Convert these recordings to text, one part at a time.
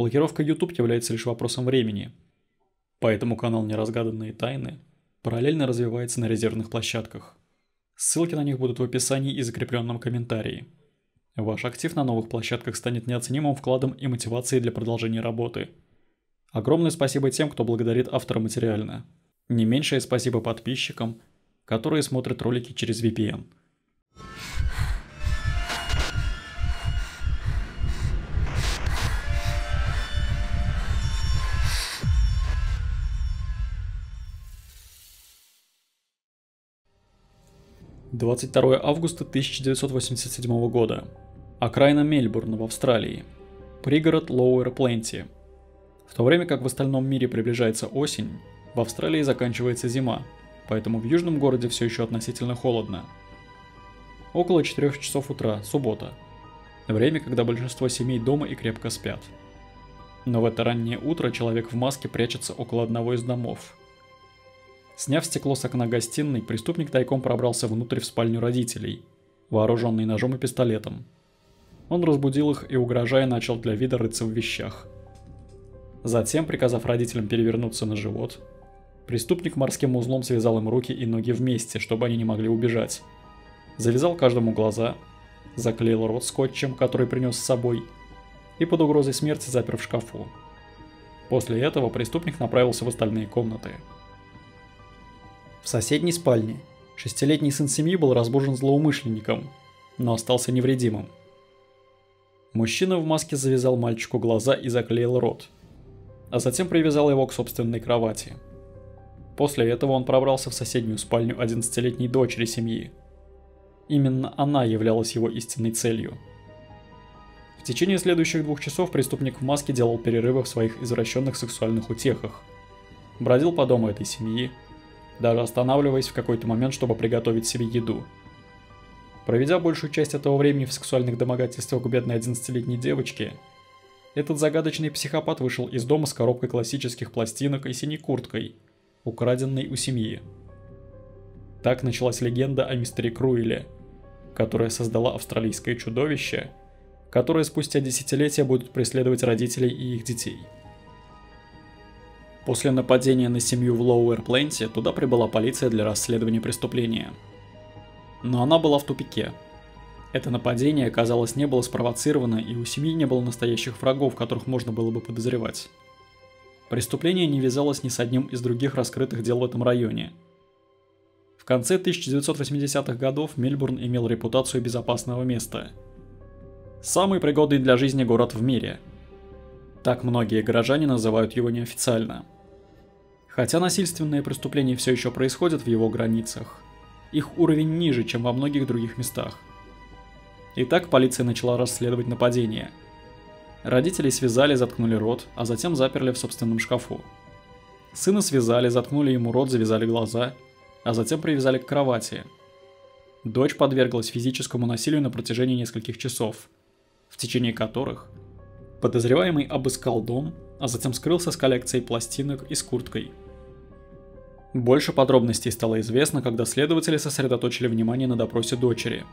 Блокировка YouTube является лишь вопросом времени, поэтому канал «Неразгаданные тайны» параллельно развивается на резервных площадках. Ссылки на них будут в описании и закрепленном комментарии. Ваш актив на новых площадках станет неоценимым вкладом и мотивацией для продолжения работы. Огромное спасибо тем, кто благодарит автора материально. Не меньшее спасибо подписчикам, которые смотрят ролики через VPN. (22 августа 1987 года. Окраина Мельбурна в Австралии. Пригород Лоуэр Пленти. В то время как в остальном мире приближается осень, в Австралии заканчивается зима, поэтому в южном городе все еще относительно холодно. Около 4 часов утра, суббота. Время, когда большинство семей дома и крепко спят. Но в это раннее утро человек в маске прячется около одного из домов. Сняв стекло с окна гостиной, преступник тайком пробрался внутрь в спальню родителей, вооруженный ножом и пистолетом. Он разбудил их и, угрожая, начал для вида рыться в вещах. Затем, приказав родителям перевернуться на живот, преступник морским узлом связал им руки и ноги вместе, чтобы они не могли убежать. Завязал каждому глаза, заклеил рот скотчем, который принес с собой, и под угрозой смерти запер в шкафу. После этого преступник направился в остальные комнаты. В соседней спальне 6-летний сын семьи был разбужен злоумышленником, но остался невредимым. Мужчина в маске завязал мальчику глаза и заклеил рот, а затем привязал его к собственной кровати. После этого он пробрался в соседнюю спальню 11-летней дочери семьи. Именно она являлась его истинной целью. В течение следующих 2 часов преступник в маске делал перерывы в своих извращенных сексуальных утехах, бродил по дому этой семьи, даже останавливаясь в какой-то момент, чтобы приготовить себе еду. Проведя большую часть этого времени в сексуальных домогательствах к бедной 11-летней девочке, этот загадочный психопат вышел из дома с коробкой классических пластинок и синей курткой, украденной у семьи. Так началась легенда о мистере Круэле, которая создала австралийское чудовище, которое спустя десятилетия будет преследовать родителей и их детей. После нападения на семью в Лоуэр Пленти туда прибыла полиция для расследования преступления. Но она была в тупике. Это нападение, казалось, не было спровоцировано, и у семьи не было настоящих врагов, которых можно было бы подозревать. Преступление не вязалось ни с одним из других раскрытых дел в этом районе. В конце 1980-х годов Мельбурн имел репутацию безопасного места. Самый пригодный для жизни город в мире. Так многие горожане называют его неофициально. Хотя насильственные преступления все еще происходят в его границах, их уровень ниже, чем во многих других местах. Итак, полиция начала расследовать нападение. Родителей связали, заткнули рот, а затем заперли в собственном шкафу. Сына связали, заткнули ему рот, завязали глаза, а затем привязали к кровати. Дочь подверглась физическому насилию на протяжении нескольких часов, в течение которых подозреваемый обыскал дом, а затем скрылся с коллекцией пластинок и с курткой. Больше подробностей стало известно, когда следователи сосредоточили внимание на допросе дочери.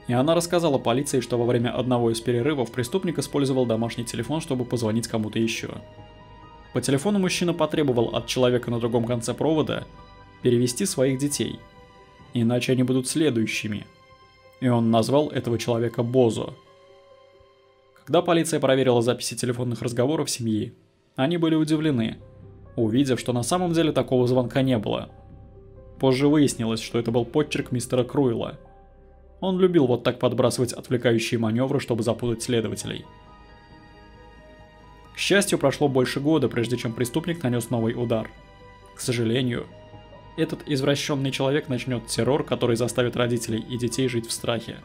И она рассказала полиции, что во время одного из перерывов преступник использовал домашний телефон, чтобы позвонить кому-то еще. По телефону мужчина потребовал от человека на другом конце провода перевести своих детей, иначе они будут следующими. И он назвал этого человека Бозо. Когда полиция проверила записи телефонных разговоров семьи, они были удивлены, увидев, что на самом деле такого звонка не было. Позже выяснилось, что это был почерк мистера Круэла. Он любил вот так подбрасывать отвлекающие маневры, чтобы запутать следователей. К счастью, прошло больше года, прежде чем преступник нанес новый удар. К сожалению, этот извращенный человек начнет террор, который заставит родителей и детей жить в страхе.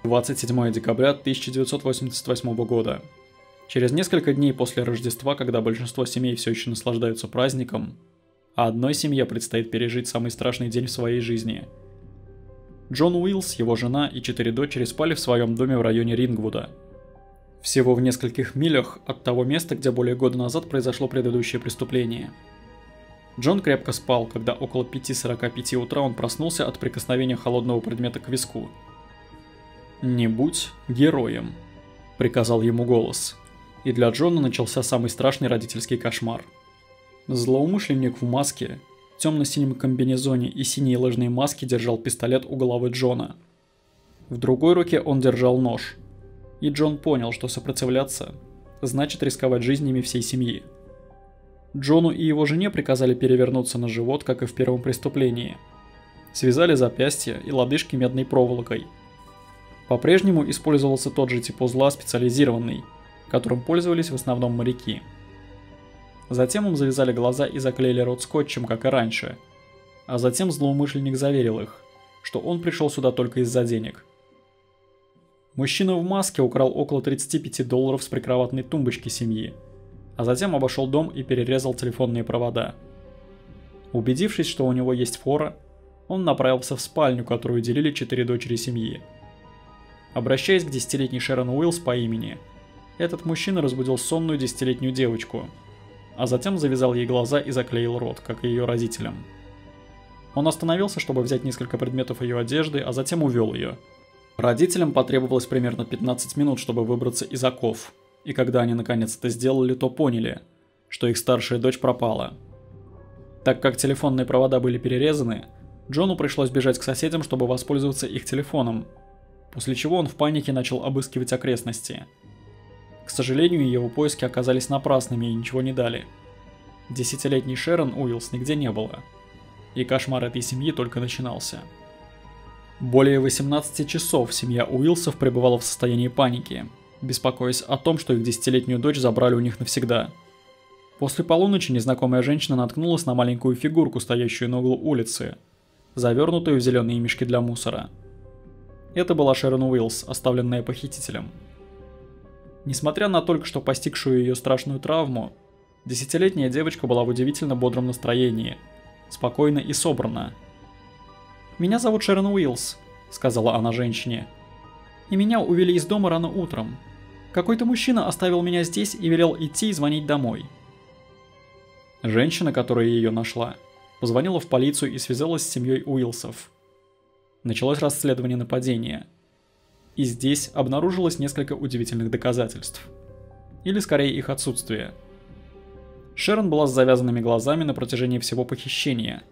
27 декабря 1988 года. Через несколько дней после Рождества, когда большинство семей все еще наслаждаются праздником, а одной семье предстоит пережить самый страшный день в своей жизни. Джон Уиллс, его жена и 4 дочери спали в своем доме в районе Рингвуда, всего в нескольких милях от того места, где более года назад произошло предыдущее преступление. Джон крепко спал, когда около 5:45 утра он проснулся от прикосновения холодного предмета к виску. «Не будь героем», — приказал ему голос. И для Джона начался самый страшный родительский кошмар. Злоумышленник в маске, темно-синем комбинезоне и синей лыжной маске держал пистолет у головы Джона. В другой руке он держал нож. И Джон понял, что сопротивляться значит рисковать жизнями всей семьи. Джону и его жене приказали перевернуться на живот, как и в первом преступлении. Связали запястья и лодыжки медной проволокой. По-прежнему использовался тот же тип узла специализированный, которым пользовались в основном моряки. Затем им завязали глаза и заклеили рот скотчем, как и раньше. А затем злоумышленник заверил их, что он пришел сюда только из-за денег. Мужчина в маске украл около $35 с прикроватной тумбочки семьи, а затем обошел дом и перерезал телефонные провода. Убедившись, что у него есть фора, он направился в спальню, которую делили 4 дочери семьи. Обращаясь к 10-летней Шерон Уиллс по имени, этот мужчина разбудил сонную 10-летнюю девочку, а затем завязал ей глаза и заклеил рот, как и ее родителям. Он остановился, чтобы взять несколько предметов ее одежды, а затем увел ее. Родителям потребовалось примерно 15 минут, чтобы выбраться из оков, и когда они наконец это сделали, то поняли, что их старшая дочь пропала. Так как телефонные провода были перерезаны, Джону пришлось бежать к соседям, чтобы воспользоваться их телефоном, после чего он в панике начал обыскивать окрестности. К сожалению, его поиски оказались напрасными и ничего не дали. 10-летней Шерон Уиллс нигде не было, и кошмар этой семьи только начинался. Более 18 часов семья Уиллсов пребывала в состоянии паники, беспокоясь о том, что их 10-летнюю дочь забрали у них навсегда. После полуночи незнакомая женщина наткнулась на маленькую фигурку, стоящую на углу улицы, завернутую в зеленые мешки для мусора. Это была Шерон Уиллс, оставленная похитителем. Несмотря на только что постигшую ее страшную травму, 10-летняя девочка была в удивительно бодром настроении, спокойна и собрана. «Меня зовут Шерон Уиллс», — сказала она женщине. «И меня увели из дома рано утром. Какой-то мужчина оставил меня здесь и велел идти и звонить домой». Женщина, которая ее нашла, позвонила в полицию и связалась с семьей Уиллсов. Началось расследование нападения. И здесь обнаружилось несколько удивительных доказательств. Или скорее их отсутствие. Шерон была с завязанными глазами на протяжении всего похищения,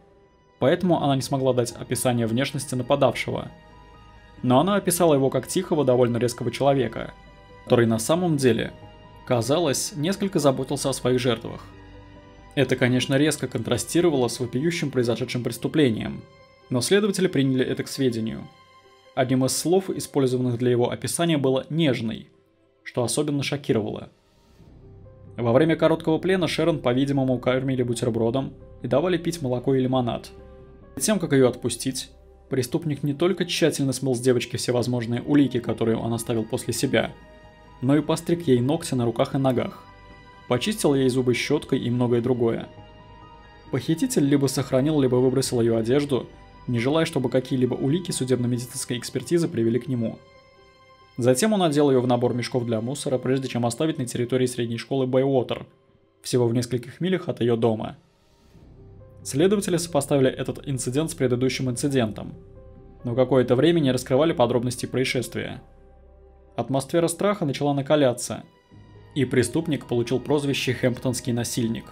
поэтому она не смогла дать описание внешности нападавшего. Но она описала его как тихого, довольно резкого человека, который на самом деле, казалось, несколько заботился о своих жертвах. Это, конечно, резко контрастировало с вопиющим произошедшим преступлением, но следователи приняли это к сведению. Одним из слов, использованных для его описания, было «нежный», что особенно шокировало. Во время короткого плена Шерон, по-видимому, кормили бутербродом и давали пить молоко и лимонад. Перед тем, как ее отпустить, преступник не только тщательно смыл с девочки все возможные улики, которые он оставил после себя, но и постриг ей ногти на руках и ногах, почистил ей зубы щеткой и многое другое. Похититель либо сохранил, либо выбросил ее одежду, не желая, чтобы какие-либо улики судебно-медицинской экспертизы привели к нему. Затем он одел ее в набор мешков для мусора, прежде чем оставить на территории средней школы Бэйуотер, всего в нескольких милях от ее дома. Следователи сопоставили этот инцидент с предыдущим инцидентом, но какое-то время не раскрывали подробности происшествия. Атмосфера страха начала накаляться, и преступник получил прозвище «Хэмптонский насильник».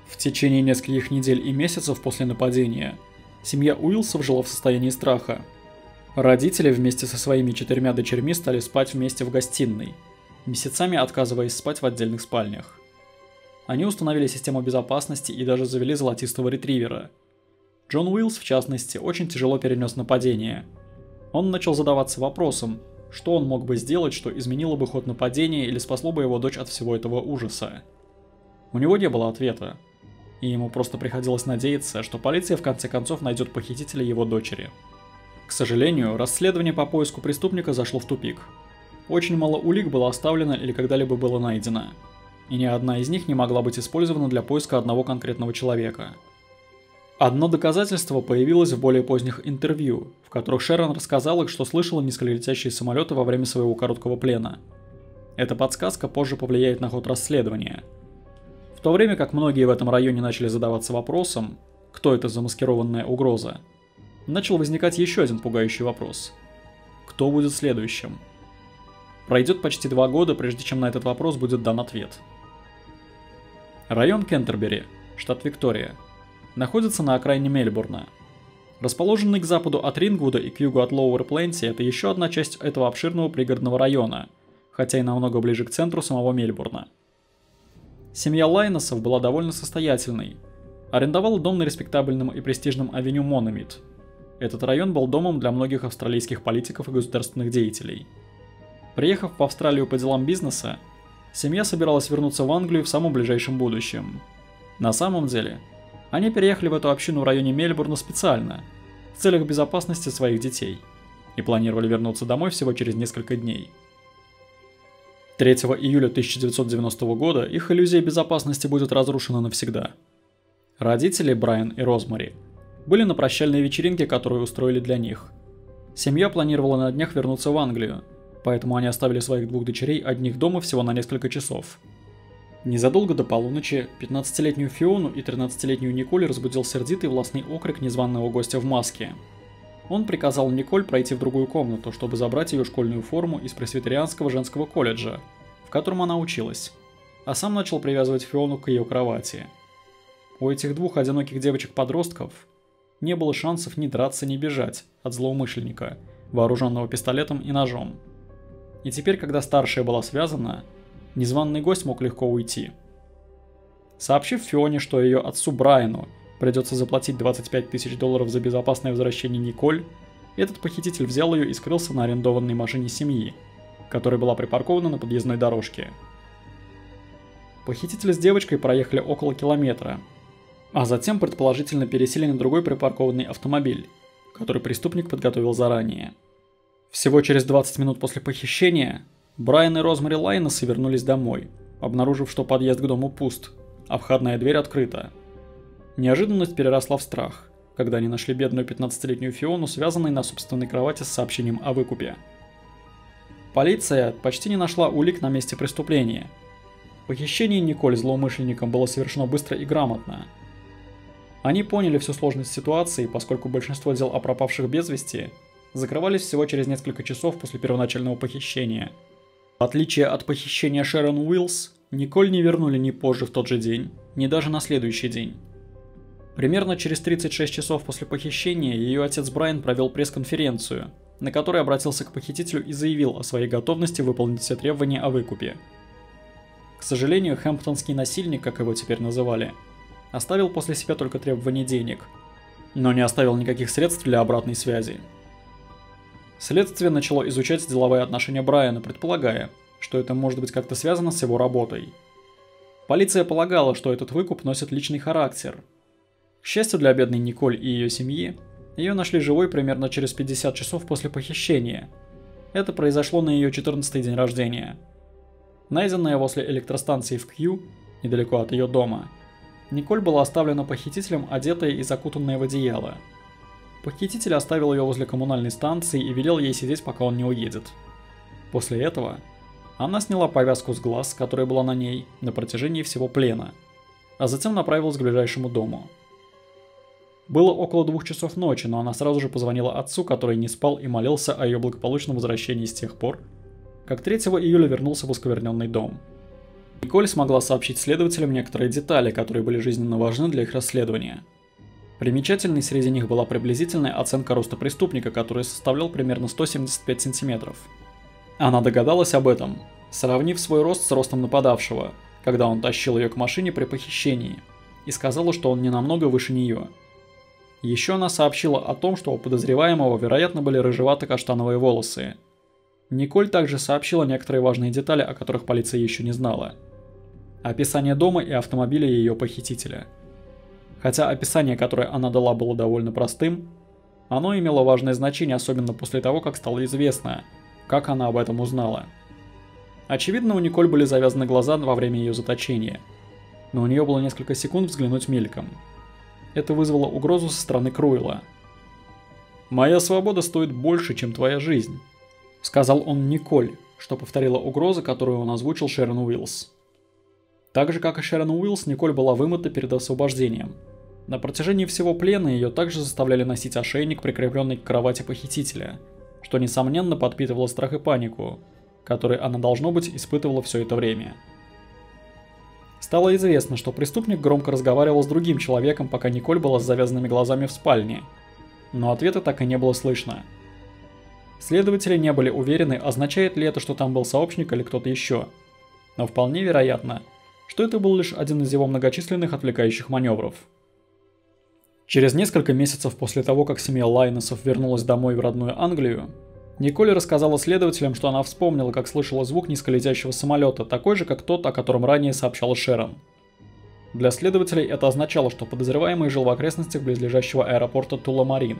В течение нескольких недель и месяцев после нападения семья Уиллсов жила в состоянии страха. Родители вместе со своими 4 дочерьми стали спать вместе в гостиной, месяцами отказываясь спать в отдельных спальнях. Они установили систему безопасности и даже завели золотистого ретривера. Джон Уиллс, в частности, очень тяжело перенес нападение. Он начал задаваться вопросом, что он мог бы сделать, что изменило бы ход нападения или спасло бы его дочь от всего этого ужаса. У него не было ответа, и ему просто приходилось надеяться, что полиция в конце концов найдет похитителя его дочери. К сожалению, расследование по поиску преступника зашло в тупик. Очень мало улик было оставлено или когда-либо было найдено, и ни одна из них не могла быть использована для поиска одного конкретного человека. Одно доказательство появилось в более поздних интервью, в которых Шерон рассказала, что слышала низколетящие самолеты во время своего короткого плена. Эта подсказка позже повлияет на ход расследования. В то время как многие в этом районе начали задаваться вопросом, кто это замаскированная угроза, начал возникать еще один пугающий вопрос. Кто будет следующим? Пройдет почти 2 года, прежде чем на этот вопрос будет дан ответ. Район Кентербери, штат Виктория, находится на окраине Мельбурна. Расположенный к западу от Рингвуда и к югу от Лоуэр Пленти, это еще одна часть этого обширного пригородного района, хотя и намного ближе к центру самого Мельбурна. Семья Лайносов была довольно состоятельной. Арендовала дом на респектабельном и престижном авеню Мономит. Этот район был домом для многих австралийских политиков и государственных деятелей. Приехав в Австралию по делам бизнеса, семья собиралась вернуться в Англию в самом ближайшем будущем. На самом деле, они переехали в эту общину в районе Мельбурна специально, в целях безопасности своих детей, и планировали вернуться домой всего через несколько дней. 3 июля 1990 года их иллюзия безопасности будет разрушена навсегда. Родители Брайан и Розмари были на прощальной вечеринке, которую устроили для них. Семья планировала на днях вернуться в Англию, поэтому они оставили своих 2 дочерей одних дома всего на несколько часов. Незадолго до полуночи 15-летнюю Фиону и 13-летнюю Николь разбудил сердитый властный окрик незваного гостя в маске. Он приказал Николь пройти в другую комнату, чтобы забрать ее школьную форму из пресвитерианского женского колледжа, в котором она училась, а сам начал привязывать Фиону к ее кровати. У этих 2 одиноких девочек-подростков не было шансов ни драться, ни бежать от злоумышленника, вооруженного пистолетом и ножом. И теперь, когда старшая была связана, незваный гость мог легко уйти. Сообщив Фионе, что ее отцу Брайану придется заплатить $25 000 за безопасное возвращение Николь, этот похититель взял ее и скрылся на арендованной машине семьи, которая была припаркована на подъездной дорожке. Похититель с девочкой проехали около километра, а затем предположительно пересели на другой припаркованный автомобиль, который преступник подготовил заранее. Всего через 20 минут после похищения Брайан и Розмари Лайносы вернулись домой, обнаружив, что подъезд к дому пуст, а входная дверь открыта. Неожиданность переросла в страх, когда они нашли бедную 15-летнюю Фиону, связанной на собственной кровати с сообщением о выкупе. Полиция почти не нашла улик на месте преступления. Похищение Николь злоумышленником было совершено быстро и грамотно. Они поняли всю сложность ситуации, поскольку большинство дел о пропавших без вести закрывались всего через несколько часов после первоначального похищения. В отличие от похищения Шерон Уиллс, Николь не вернули ни позже в тот же день, ни даже на следующий день. Примерно через 36 часов после похищения ее отец Брайан провел пресс-конференцию, на которой обратился к похитителю и заявил о своей готовности выполнить все требования о выкупе. К сожалению, хэмптонский насильник, как его теперь называли, оставил после себя только требования денег, но не оставил никаких средств для обратной связи. Следствие начало изучать деловые отношения Брайана, предполагая, что это может быть как-то связано с его работой. Полиция полагала, что этот выкуп носит личный характер. К счастью для бедной Николь и ее семьи, ее нашли живой примерно через 50 часов после похищения. Это произошло на ее 14-й день рождения. Найденная возле электростанции в Кью, недалеко от ее дома, Николь была оставлена похитителем, одетая и закутанная в одеяло. Похититель оставил ее возле коммунальной станции и велел ей сидеть, пока он не уедет. После этого она сняла повязку с глаз, которая была на ней, на протяжении всего плена, а затем направилась к ближайшему дому. Было около 2 часов ночи, но она сразу же позвонила отцу, который не спал и молился о ее благополучном возвращении с тех пор, как 3 июля вернулся в оскверненный дом. Николь смогла сообщить следователям некоторые детали, которые были жизненно важны для их расследования. Примечательной среди них была приблизительная оценка роста преступника, который составлял примерно 175 сантиметров. Она догадалась об этом, сравнив свой рост с ростом нападавшего, когда он тащил ее к машине при похищении, и сказала, что он не намного выше нее. Еще она сообщила о том, что у подозреваемого, вероятно, были рыжевато-каштановые волосы. Николь также сообщила некоторые важные детали, о которых полиция еще не знала. Описание дома и автомобиля ее похитителя. Хотя описание, которое она дала, было довольно простым, оно имело важное значение, особенно после того, как стало известно, как она об этом узнала. Очевидно, у Николь были завязаны глаза во время ее заточения, но у нее было несколько секунд взглянуть мельком. Это вызвало угрозу со стороны Круэлла. «Моя свобода стоит больше, чем твоя жизнь», — сказал он Николь, что повторила угрозу, которую он озвучил Шерон Уиллс. Так же, как и Шерон Уиллс, Николь была вымыта перед освобождением. На протяжении всего плена ее также заставляли носить ошейник, прикрепленный к кровати похитителя, что несомненно подпитывало страх и панику, который она, должно быть, испытывала все это время. Стало известно, что преступник громко разговаривал с другим человеком, пока Николь была с завязанными глазами в спальне, но ответа так и не было слышно. Следователи не были уверены, означает ли это, что там был сообщник или кто-то еще, но вполне вероятно, что это был лишь один из его многочисленных отвлекающих маневров. Через несколько месяцев после того, как семья Лайнесов вернулась домой в родную Англию, Николь рассказала следователям, что она вспомнила, как слышала звук низколетящего самолета, такой же, как тот, о котором ранее сообщала Шерон. Для следователей это означало, что подозреваемый жил в окрестностях близлежащего аэропорта Туламарин.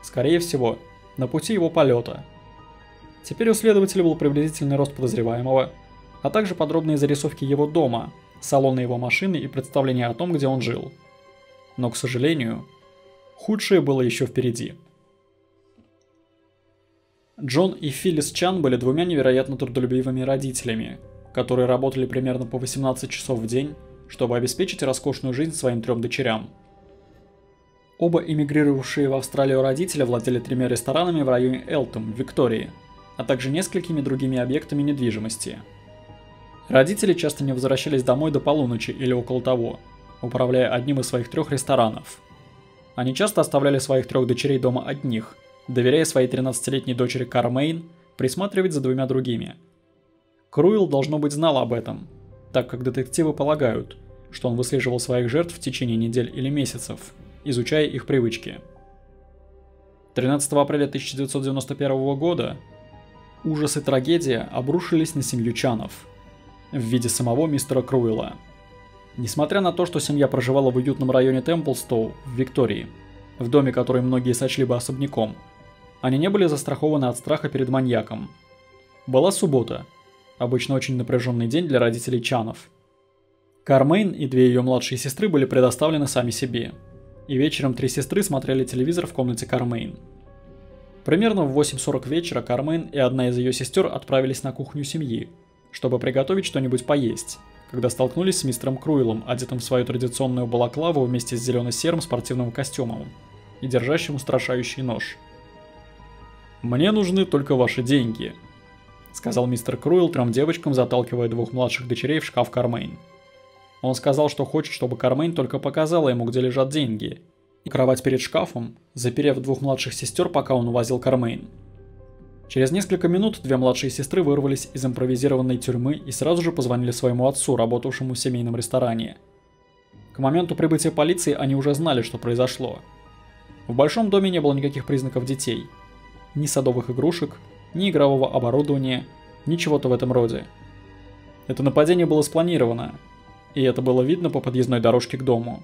Скорее всего, на пути его полета. Теперь у следователя был приблизительный рост подозреваемого, а также подробные зарисовки его дома, салона его машины и представления о том, где он жил. Но, к сожалению, худшее было еще впереди. Джон и Филлис Чан были двумя невероятно трудолюбивыми родителями, которые работали примерно по 18 часов в день, чтобы обеспечить роскошную жизнь своим 3 дочерям. Оба эмигрировавшие в Австралию родители владели 3 ресторанами в районе Элтом в Виктории, а также несколькими другими объектами недвижимости. Родители часто не возвращались домой до полуночи или около того, управляя одним из своих 3 ресторанов. Они часто оставляли своих 3 дочерей дома одних, доверяя своей 13-летней дочери Кармейн присматривать за 2 другими. Круил, должно быть, знал об этом, так как детективы полагают, что он выслеживал своих жертв в течение недель или месяцев, изучая их привычки. 13 апреля 1991 года ужас и трагедия обрушились на семью Чанов в виде самого мистера Круила. Несмотря на то, что семья проживала в уютном районе Темплстоу в Виктории, в доме, который многие сочли бы особняком, они не были застрахованы от страха перед маньяком. Была суббота, обычно очень напряженный день для родителей Чанов. Кармейн и 2 ее младшие сестры были предоставлены сами себе, и вечером 3 сестры смотрели телевизор в комнате Кармейн. Примерно в 8:40 вечера Кармейн и одна из ее сестер отправились на кухню семьи, чтобы приготовить что-нибудь поесть, когда столкнулись с мистером Круилом, одетым в свою традиционную балаклаву вместе с зелено-серым спортивным костюмом и держащим устрашающий нож. «Мне нужны только ваши деньги», — сказал мистер Круил 3 девочкам, заталкивая 2 младших дочерей в шкаф Кармейн. Он сказал, что хочет, чтобы Кармейн только показала ему, где лежат деньги, и кровать перед шкафом, заперев 2 младших сестер, пока он увозил Кармейн. Через несколько минут 2 младшие сестры вырвались из импровизированной тюрьмы и сразу же позвонили своему отцу, работавшему в семейном ресторане. К моменту прибытия полиции они уже знали, что произошло. В большом доме не было никаких признаков детей. Ни садовых игрушек, ни игрового оборудования, ни чего-то в этом роде. Это нападение было спланировано, и это было видно по подъездной дорожке к дому.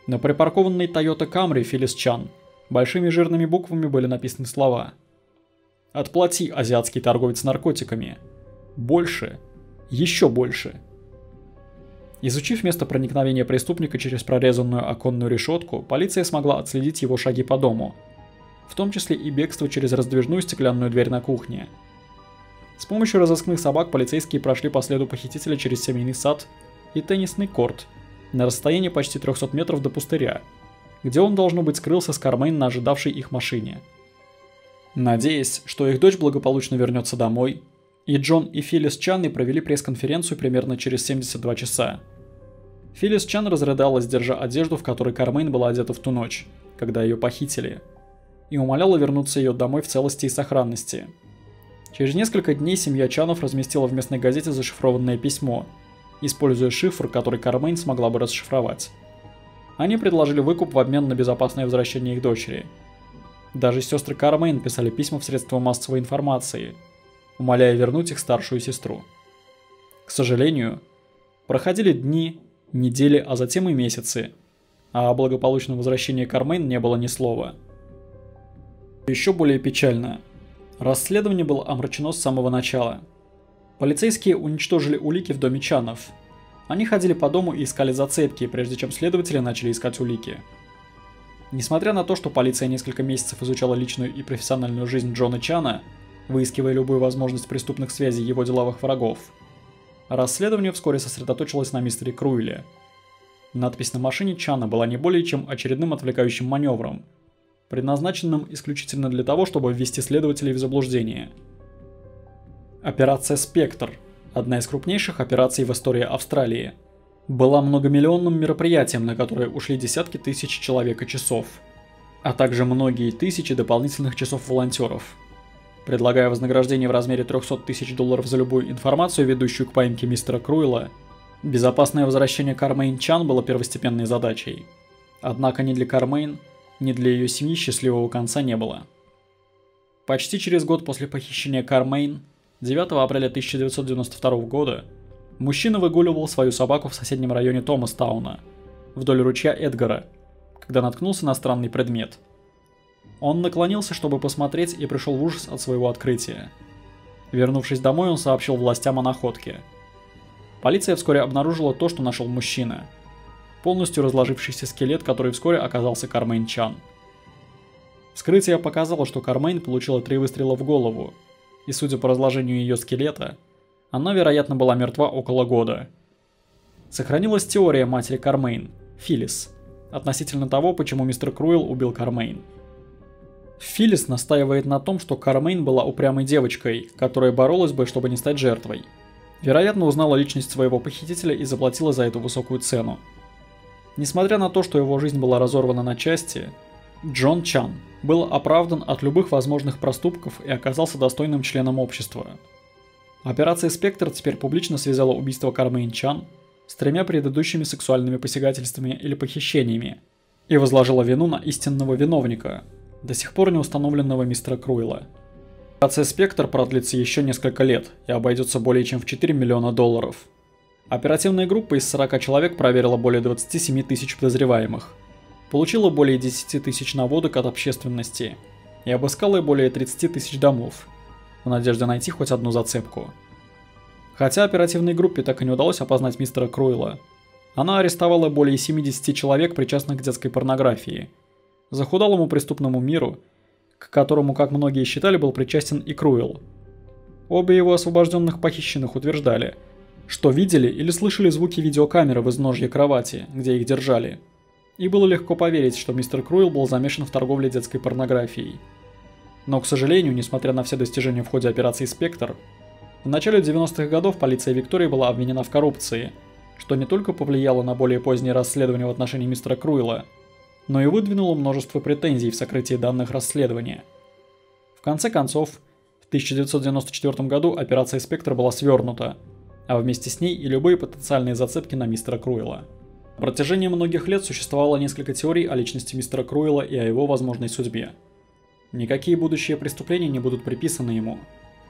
На припаркованной Toyota Camry Филлис Чан большими жирными буквами были написаны слова: «Отплати, азиатский торговец наркотиками. Больше. Еще больше». Изучив место проникновения преступника через прорезанную оконную решетку, полиция смогла отследить его шаги по дому, в том числе и бегство через раздвижную стеклянную дверь на кухне. С помощью разыскных собак полицейские прошли по следу похитителя через семейный сад и теннисный корт на расстоянии почти 300 метров до пустыря, где он, должно быть, скрылся с Кармейн на ожидавшей их машине. Надеясь, что их дочь благополучно вернется домой, и Джон и Филлис Чан провели пресс-конференцию примерно через 72 часа. Филлис Чан разрыдалась, держа одежду, в которой Кармейн была одета в ту ночь, когда ее похитили, и умоляла вернуться ее домой в целости и сохранности. Через несколько дней семья Чанов разместила в местной газете зашифрованное письмо, используя шифр, который Кармейн смогла бы расшифровать. Они предложили выкуп в обмен на безопасное возвращение их дочери. Даже сестры Кармейн писали письма в средства массовой информации, умоляя вернуть их старшую сестру. К сожалению, проходили дни, недели, а затем и месяцы, а о благополучном возвращении Кармейн не было ни слова. Еще более печально. Расследование было омрачено с самого начала. Полицейские уничтожили улики в доме Чанов. Они ходили по дому и искали зацепки, прежде чем следователи начали искать улики. Несмотря на то, что полиция несколько месяцев изучала личную и профессиональную жизнь Джона Чана, выискивая любую возможность преступных связей его деловых врагов, расследование вскоре сосредоточилось на мистере Круиле. Надпись на машине Чана была не более чем очередным отвлекающим маневром, предназначенным исключительно для того, чтобы ввести следователей в заблуждение. Операция «Спектр», одна из крупнейших операций в истории Австралии, была многомиллионным мероприятием, на которое ушли десятки тысяч человек и часов, а также многие тысячи дополнительных часов волонтеров. Предлагая вознаграждение в размере $300 тысяч за любую информацию, ведущую к поимке мистера Круила, безопасное возвращение Кармейн Чан было первостепенной задачей. Однако ни для Кармейн, ни для ее семьи счастливого конца не было. Почти через год после похищения Кармейн, 9 апреля 1992 года, мужчина выгуливал свою собаку в соседнем районе Томастауна, вдоль ручья Эдгара, когда наткнулся на странный предмет. Он наклонился, чтобы посмотреть, и пришел в ужас от своего открытия. Вернувшись домой, он сообщил властям о находке. Полиция вскоре обнаружила то, что нашел мужчина. Полностью разложившийся скелет, который вскоре оказался Кармейн Чан. Вскрытие показало, что Кармейн получила 3 выстрела в голову, и судя по разложению ее скелета, она, вероятно, была мертва около года. Сохранилась теория матери Кармейн, Филлис, относительно того, почему мистер Круил убил Кармейн. Филлис настаивает на том, что Кармейн была упрямой девочкой, которая боролась бы, чтобы не стать жертвой. Вероятно, узнала личность своего похитителя и заплатила за эту высокую цену. Несмотря на то, что его жизнь была разорвана на части, Джон Чан был оправдан от любых возможных проступков и оказался достойным членом общества. Операция «Спектр» теперь публично связала убийство Кармейн Чан с 3 предыдущими сексуальными посягательствами или похищениями и возложила вину на истинного виновника, до сих пор не установленного мистера Круила. Операция «Спектр» продлится еще несколько лет и обойдется более чем в $4 миллиона. Оперативная группа из 40 человек проверила более 27 тысяч подозреваемых, получила более 10 тысяч наводок от общественности и обыскала более 30 тысяч домов, в надежде найти хоть одну зацепку. Хотя оперативной группе так и не удалось опознать мистера Круила, она арестовала более 70 человек, причастных к детской порнографии, захудалому преступному миру, к которому, как многие считали, был причастен и Круил. Обе его освобожденных похищенных утверждали, что видели или слышали звуки видеокамеры в изножье кровати, где их держали, и было легко поверить, что мистер Круил был замешан в торговле детской порнографией. Но, к сожалению, несмотря на все достижения в ходе операции «Спектр», в начале 90-х годов полиция Виктории была обвинена в коррупции, что не только повлияло на более поздние расследования в отношении мистера Круила, но и выдвинуло множество претензий в сокрытии данных расследования. В конце концов, в 1994 году операция «Спектр» была свернута, а вместе с ней и любые потенциальные зацепки на мистера Круила. На протяжении многих лет существовало несколько теорий о личности мистера Круила и о его возможной судьбе. Никакие будущие преступления не будут приписаны ему,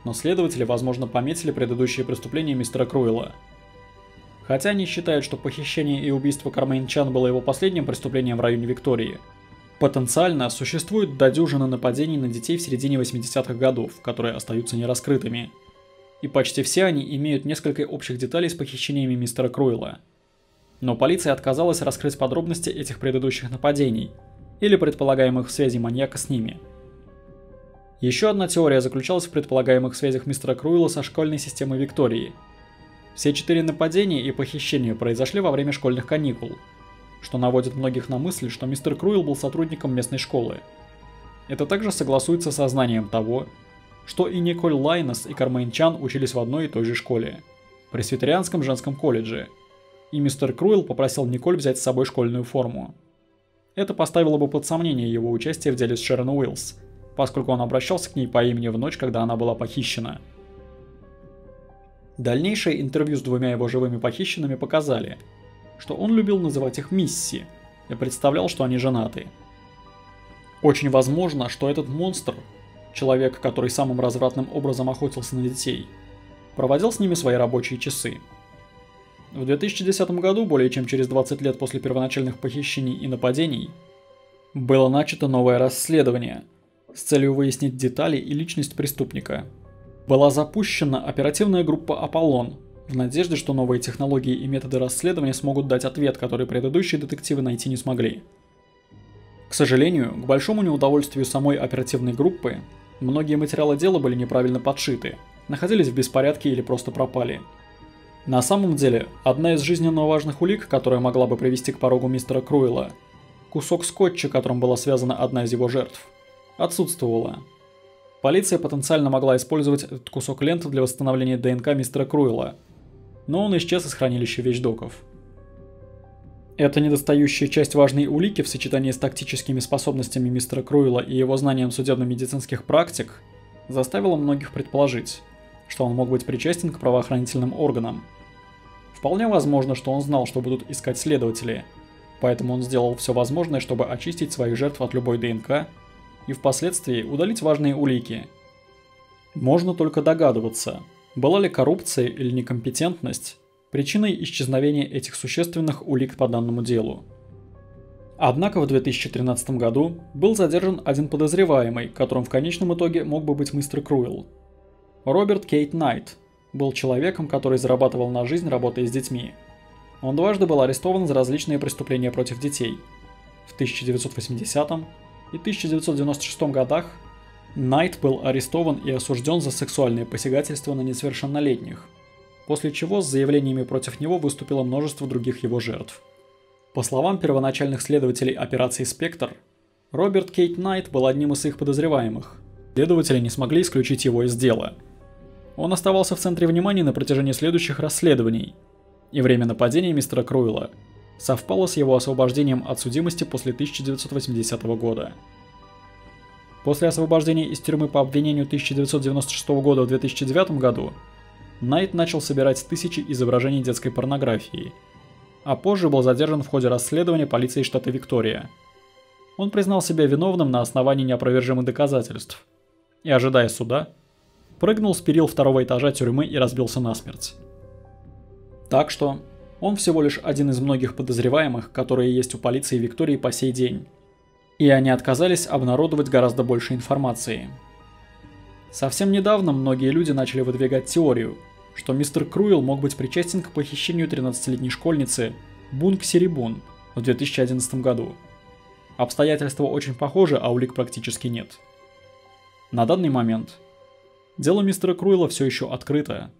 но следователи, возможно, пометили предыдущие преступления мистера Круила. Хотя они считают, что похищение и убийство Кармейн Чан было его последним преступлением в районе Виктории, потенциально существует до дюжины нападений на детей в середине 80-х годов, которые остаются нераскрытыми. И почти все они имеют несколько общих деталей с похищениями мистера Круила. Но полиция отказалась раскрыть подробности этих предыдущих нападений или предполагаемых связей маньяка с ними. Еще одна теория заключалась в предполагаемых связях мистера Круила со школьной системой Виктории. Все 4 нападения и похищения произошли во время школьных каникул, что наводит многих на мысль, что мистер Круил был сотрудником местной школы. Это также согласуется со знанием того, что и Николь Лайнес и Кармейн Чан учились в одной и той же школе, Пресвитерианском женском колледже, и мистер Круил попросил Николь взять с собой школьную форму. Это поставило бы под сомнение его участие в деле с Шерон Уиллс, поскольку он обращался к ней по имени в ночь, когда она была похищена. Дальнейшие интервью с 2 его живыми похищенными показали, что он любил называть их Мисси и представлял, что они женаты. Очень возможно, что этот монстр, человек, который самым развратным образом охотился на детей, проводил с ними свои рабочие часы. В 2010 году, более чем через 20 лет после первоначальных похищений и нападений, было начато новое расследование с целью выяснить детали и личность преступника. Была запущена оперативная группа «Аполлон» в надежде, что новые технологии и методы расследования смогут дать ответ, который предыдущие детективы найти не смогли. К сожалению, к большому неудовольствию самой оперативной группы, многие материалы дела были неправильно подшиты, находились в беспорядке или просто пропали. На самом деле, одна из жизненно важных улик, которая могла бы привести к порогу мистера Круила, кусок скотча, которым была связана одна из его жертв, отсутствовала. Полиция потенциально могла использовать этот кусок ленты для восстановления ДНК мистера Круэлла, но он исчез из хранилища вещдоков. Эта недостающая часть важной улики в сочетании с тактическими способностями мистера Круэлла и его знанием судебно-медицинских практик заставила многих предположить, что он мог быть причастен к правоохранительным органам. Вполне возможно, что он знал, что будут искать следователи, поэтому он сделал все возможное, чтобы очистить своих жертв от любой ДНК и впоследствии удалить важные улики. Можно только догадываться, была ли коррупция или некомпетентность причиной исчезновения этих существенных улик по данному делу. Однако в 2013 году был задержан один подозреваемый, которым в конечном итоге мог бы быть мистер Круэлл. Роберт Кейт Найт был человеком, который зарабатывал на жизнь, работая с детьми. Он дважды был арестован за различные преступления против детей. В 1980 и 1996 годах Найт был арестован и осужден за сексуальное посягательство на несовершеннолетних, после чего с заявлениями против него выступило множество других его жертв. По словам первоначальных следователей операции «Спектр», Роберт Кейт Найт был одним из их подозреваемых. Следователи не смогли исключить его из дела. Он оставался в центре внимания на протяжении следующих расследований, и время нападения мистера Круэлла совпало с его освобождением от судимости после 1980 года. После освобождения из тюрьмы по обвинению 1996 года в 2009 году Найт начал собирать тысячи изображений детской порнографии, а позже был задержан в ходе расследования полиции штата Виктория. Он признал себя виновным на основании неопровержимых доказательств и, ожидая суда, прыгнул с перил второго этажа тюрьмы и разбился насмерть. Так что он всего лишь один из многих подозреваемых, которые есть у полиции Виктории по сей день. И они отказались обнародовать гораздо больше информации. Совсем недавно многие люди начали выдвигать теорию, что мистер Круэлл мог быть причастен к похищению 13-летней школьницы Бунг Серибун в 2011 году. Обстоятельства очень похожи, а улик практически нет. На данный момент дело мистера Круэлла все еще открыто,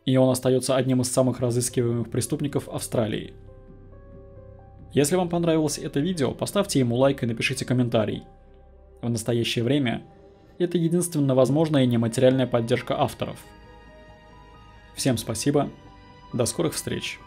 и он остается одним из самых разыскиваемых преступников Австралии. Если вам понравилось это видео, поставьте ему лайк и напишите комментарий. В настоящее время это единственно возможная нематериальная поддержка авторов. Всем спасибо, до скорых встреч.